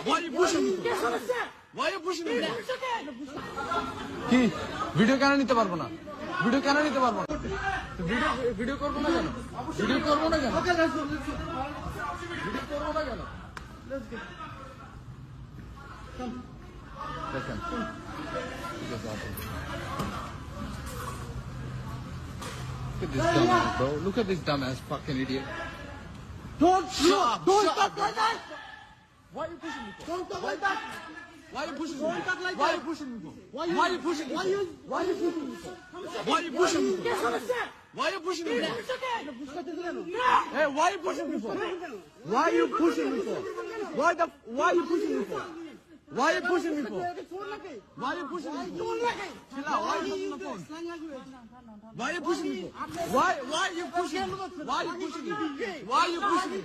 Why are you pushing me? Why are you pushing me? কি video কেন নিতে পারবো না? ভিডিও কেন নিতে পারবো না? ভিডিও করবো না কেন? ভিডিও করবো না কেন? ভিডিও করবো না কেন? দেখেন Look at this dumbass, bro. Look at this dumbass fucking idiot. Don't talk like that. Why are you pushing me? Don't talk like that. Why are you pushing me? Don't talk like Why are that. you pushing me? Why you pushing me? Why you pushing me? Why are you pushing me? Yes, understand. Why are you pushing me? বুঝতে দিলেন Hey, why are you pushing me for? Why are you pushing me for? Why are you pushing me for? Why are you pushing me for? Why are you pushing me for? Chill out. Why are you pushing the phone? Why are you pushing me for? Why are you pushing me? Why are you pushing me? Why are you pushing me?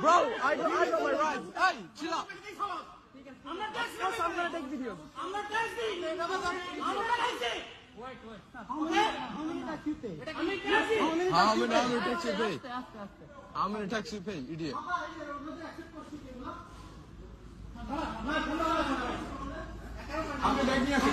Bro, I know my rights. Hey, chill out. I'm gonna take videos. I'm not taxing. Wait. How many tax you pay? How many tax you pay? How many tax you pay, idiot? আমি bag নিয়ে আসি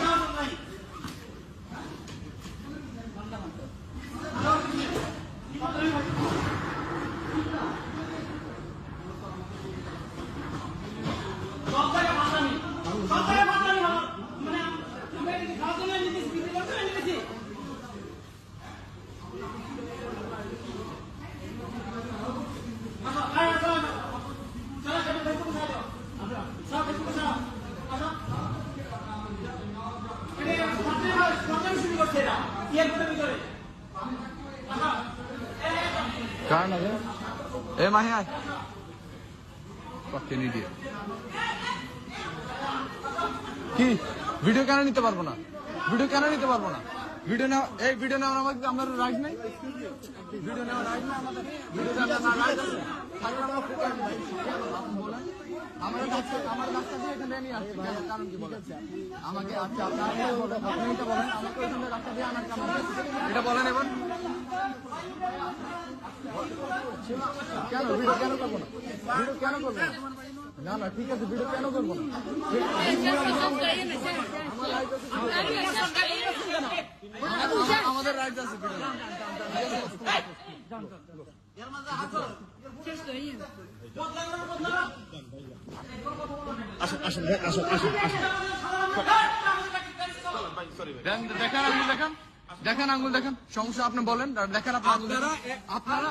কারণ আছে এ মাহি আয় fucking idiot কি video কেন নিতে পারবো না ভিডিও কেন নিতে পারবো না ভিডিও নাও এই ভিডিও নাও আমাদের আমার রাইট নাই ভিডিও নাও রাইট না আমাদের ভিডিও নাও রাইট আছে তাহলে আমরা ফোকাস নাই আপনি বলেন আমার রাস্তা দিয়ে এখানে নিয়ে আসছি কেন কারণ কি বলেন আমাকে আচ্ছা আপনি বলেন আপনি এটা বলেন আমাকে এখানে রাস্তা দিয়ে আনার কারণ এটা বলেন এবার কেন ভিডিও কেন করবো না ভিডিও কেন করবো না না ঠিক আছে ভিডিও কেন করবো না আমাদের রাইট আছে দেখেন আঙ্গুল দেখেন সমস্যা আপনি বলেন দেখেন আপনারা